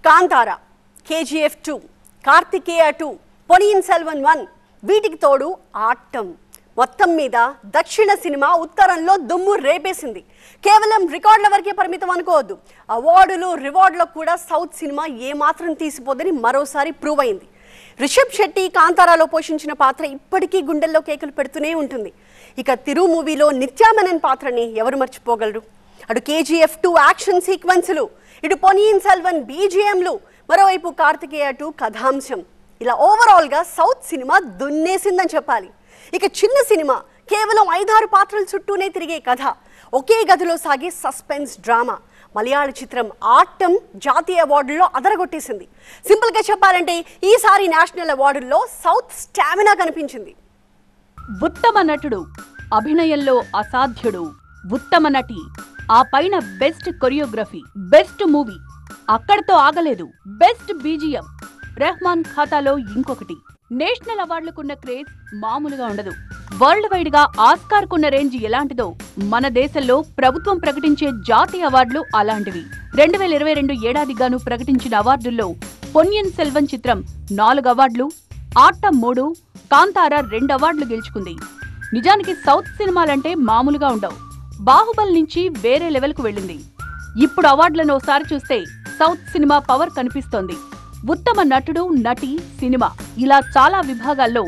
Kantara, KGF 2, Karthikeya 2, Ponniyin Selvan 1 వీటికి తోడు ఆట్టం. మొత్తం మీద దక్షిణ సినిమా ఉత్తరంలో దుమ్ము రేపేసింది. కేవలం రికార్డుల వరకే పరిమితం అనుకోవద్దు. అవార్డులు రివార్డులకు కూడా సౌత్ సినిమా ఏమాత్రం తీసిపోదని మరోసారి ప్రూవ్ అయింది. రిషబ్ శెట్టి కాంతారాలో పోషించిన పాత్ర ఇప్పటికీ గుండెల్లో కేకలు పెడుతూనే ఉంటుంది. ఇక తిరు మూవీలో నిత్యామెనన్ పాత్రని ఎవరు మర్చిపోగలరు? అటు కేజీఎఫ్ 2 యాక్షన్ సీక్వెన్సులు, ఇటు పొన్నియిన్ సెల్వన్ బీజిఎంలు, మరోవైపు కార్తికేయ 2 కథాంశం. ఇలా ఓవరాల్గా సౌత్ సినిమా దున్నేసిందని చెప్పాలి. ఇక చిన్న సినిమా కేవలం 5-6 పాత్రల చుట్టూనే తిరిగే కథ, ఒకే గదిలో సాగే సస్పెన్స్ డ్రామా. మలయాళ చిత్రం ఆట్టం జాతీయ అవార్డుల్లో అదరగొట్టేసింది. సింపుల్గా చెప్పాలంటే ఈసారి నేషనల్ అవార్డుల్లో సౌత్ స్టామినా కనిపించింది. ఉత్తమ నటుడు, అభినయంలో అసాధ్యుడు, ఉత్తమ నటి, ఆ పైన బెస్ట్ కొరియోగ్రఫీ, బెస్ట్ మూవీ, అక్కడితో ఆగలేదు. బెస్ట్ బీజిఎం రెహమాన్ ఖాతాలో ఇంకొకటి. నేషనల్ అవార్డులకున్న క్రేజ్ మామూలుగా ఉండదు. వరల్డ్ వైడ్ గా ఆస్కార్ కున్న రేంజ్ ఎలాంటిదో మన దేశంలో ప్రభుత్వం ప్రకటించే జాతీయ అవార్డులు అలాంటివి. 2022 ఏడాదిగాను ప్రకటించిన అవార్డుల్లో పొన్నియిన్ సెల్వన్ చిత్రం 4 అవార్డులు, ఆట్టం 3, కాంతారా 2 అవార్డులు గెలుచుకుంది. నిజానికి సౌత్ సినిమాలంటే మామూలుగా ఉండవు. బాహుబలి నుంచి వేరే లెవెల్కు వెళ్ళింది. ఇప్పుడు అవార్డులను ఒకసారి చూస్తే సౌత్ సినిమా పవర్ కనిపిస్తోంది. ఉత్తమ నటుడు, నటి, సినిమా ఇలా చాలా విభాగాల్లో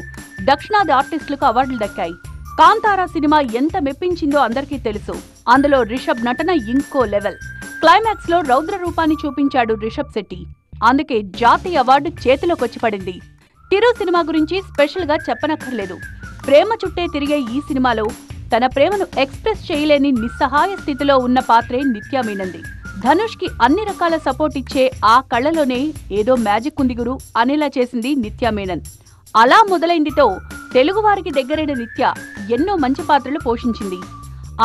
దక్షిణాది ఆర్టిస్టులకు అవార్డులు దక్కాయి. కాంతారా సినిమా ఎంత మెప్పించిందో అందరికీ తెలుసు. అందులో రిషబ్ నటన ఇంకో లెవెల్. క్లైమాక్స్ లో రౌద్ర రూపాన్ని చూపించాడు రిషబ్ శెట్టి. అందుకే జాతీయ అవార్డు చేతిలోకొచ్చి పడింది. తిరు సినిమా గురించి స్పెషల్ గా చెప్పనక్కర్లేదు. ప్రేమ చుట్టే తిరిగే ఈ సినిమాలో తన ప్రేమను ఎక్స్ప్రెస్ చేయలేని నిస్సహాయ స్థితిలో ఉన్న పాత్రే నిత్యామీనన్ది. ధనుష్ కి అన్ని రకాల సపోర్ట్ ఇచ్చే ఆ కళ్ళలోనే ఏదో మ్యాజిక్ ఉంది గురు అనేలా చేసింది నిత్యామీనన్. అలా మొదలైందితో తెలుగువారికి దగ్గరైన నిత్య ఎన్నో మంచి పాత్రలు పోషించింది.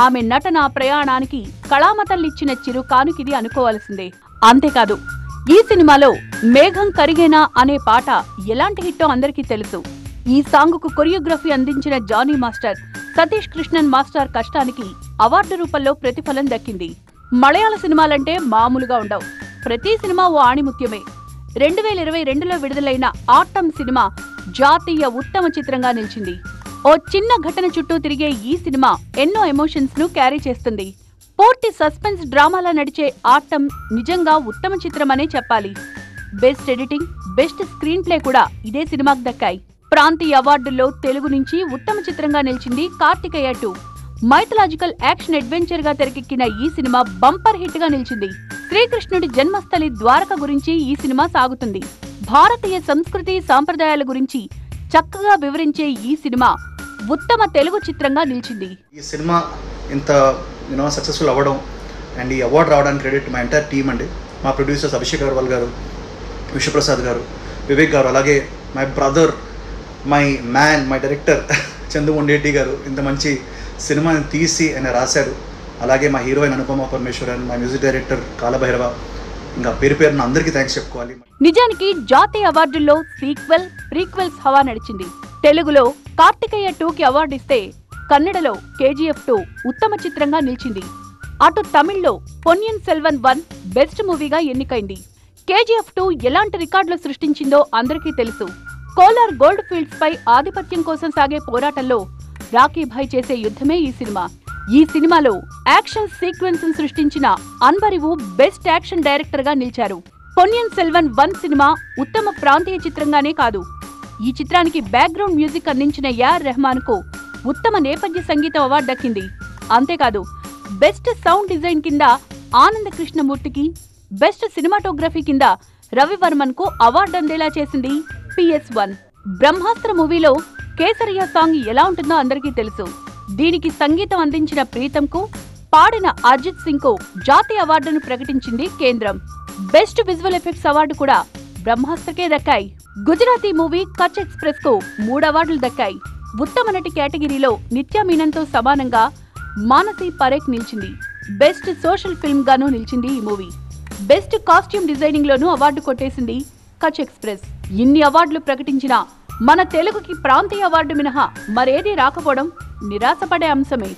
ఆమె నటన ప్రయాణానికి కళామతల్లిచ్చిన చిరు కానుకిది అనుకోవాల్సిందే. అంతేకాదు, ఈ సినిమాలో మేఘం కరిగేనా అనే పాట ఎలాంటి హిట్టో అందరికీ తెలుసు. ఈ సాంగుకు కొరియోగ్రఫీ అందించిన జానీ మాస్టర్, సతీష్ కృష్ణన్ మాస్టర్ కష్టానికి అవార్డు రూపంలో ప్రతిఫలం దక్కింది. మలయాళ సినిమాలంటే మామూలుగా ఉండవు. ప్రతి సినిమా ఓ ఆణిముత్యమే. 2022లో విడుదలైన ఆట్టం సినిమా జాతీయ ఉత్తమ చిత్రంగా నిలిచింది. ఓ చిన్న ఘటన చుట్టూ తిరిగే ఈ సినిమా ఎన్నో ఎమోషన్స్ ను క్యారీ చేస్తుంది. పూర్తి సస్పెన్స్ డ్రామాలా నడిచే ఆట్టం నిజంగా ఉత్తమ చిత్రమనే చెప్పాలి. Best editing, best screen play కూడా ఇదే సినిమాకు దక్కాయి. ప్రాంతీయ అవార్డుల్లో తెలుగు నుంచి ఉత్తమ చిత్రంగా నిలిచింది కార్తికేయ 2. మైథలాజికల్ యాక్షన్ అడ్వెంచర్ గా తెరకెక్కిన ఈ సినిమా బంపర్ హిట్ గా నిలిచింది. శ్రీకృష్ణుడి జన్మస్థలి ద్వారక గురించి ఈ సినిమా సాగుతుంది. భారతీయ సంస్కృతి సాంప్రదాయాల గురించి చక్కగా వివరించే ఈ సినిమా ఉత్తమ తెలుగు చిత్రంగా నిలిచింది. ఈ సినిమా ఇంత సక్సెస్ఫుల్ అవ్వడం అండ్ ఈ అవార్డు రావడానికి క్రెడిట్ మా ఎంటైర్ టీమ్ అండి. మా ప్రొడ్యూసర్స్ అభిషేక్ అగర్వాల్ గారు, విశ్వప్రసాద్ గారు, వివేక్ గారు, అలాగే my brother, my man, my director Chandoo Mondeti గారు ఇంత మంచి సినిమాని తీసి ఆయన రాశారు. అలాగే మా హీరోయిన్ అనుపమ పరమేశ్వరన్, మా మ్యూజిక్ డైరెక్టర్ కాలభైరవ, ఇంకా పేరున అందరికీ థ్యాంక్స్ చెప్పుకోవాలి. నిజానికి జాతీయ అవార్డుల్లో సీక్వెల్, ప్రీక్వెల్స్ హవా నడిచింది. తెలుగులో కార్తికేయ 2కి అవార్డు ఇస్తే కన్నడలో కేజీఎఫ్ 2 ఉత్తమ చిత్రంగా నిలిచింది. అటు తమిళ్లో పొన్నియిన్ సెల్వన్ 1 బెస్ట్ మూవీగా ఎన్నికైంది. కేజీఎఫ్ 2 ఎలాంటి రికార్డులు సృష్టించిందో అందరికీ తెలుసు. కోలార్ గోల్డ్ ఫీల్డ్స్ పై ఆధిపత్యం కోసం సాగే పోరాటంలో రాకీభాయ్ చేసే యుద్ధమే ఈ సినిమా. ఈ సినిమాలో యాక్షన్ సీక్వెన్స్ సృష్టించిన అన్బరివు బెస్ట్ యాక్షన్ డైరెక్టర్ గా నిలిచారు. పొన్నియిన్ సెల్వన్ 1 సినిమా ఉత్తమ ప్రాంతీయ చిత్రంగానే కాదు, ఈ చిత్రానికి బ్యాక్గ్రౌండ్ మ్యూజిక్ అందించిన ఏఆర్ రెహమాన్ కు ఉత్తమ నేపథ్య సంగీతం అవార్డు దక్కింది. అంతేకాదు, బెస్ట్ సౌండ్ డిజైన్ కింద ఆనంద కృష్ణమూర్తికి, బెస్ట్ సినిమాటోగ్రఫీ కింద రవివర్మన్ కు అవార్డు అందేలా చేసింది PS1. బ్రహ్మాస్త్ర మూవీలో కేసరియా సాంగ్ ఎలా ఉంటుందో అందరికీ తెలుసు. దీనికి సంగీతం అందించిన ప్రీతం కు, పాడిన అర్జిత్ సింగ్ కు జాతీయ అవార్డును ప్రకటించింది కేంద్రం. బెస్ట్ విజువల్ ఎఫెక్ట్స్ అవార్డు కూడా బ్రహ్మాస్త్రకే దక్కాయి. గుజరాతీ మూవీ కచ్ ఎక్స్ప్రెస్ కు 3 అవార్డులు దక్కాయి. ఉత్తమ నటి కేటగిరీలో నిత్యామీనన్ తో సమానంగా మానసి పరేఖ్ నిలిచింది. బెస్ట్ సోషల్ ఫిల్మ్ గాను నిలిచింది ఈ మూవీ. బెస్ట్ కాస్ట్యూమ్ డిజైనింగ్ లోనూ అవార్డు కొట్టేసింది కచ్ ఎక్స్ప్రెస్. ఇన్ని అవార్డులు ప్రకటించినా మన తెలుగుకి ప్రాంతీయ అవార్డు మినహా మరేదీ రాకపోవడం నిరాశపడే అంశమే.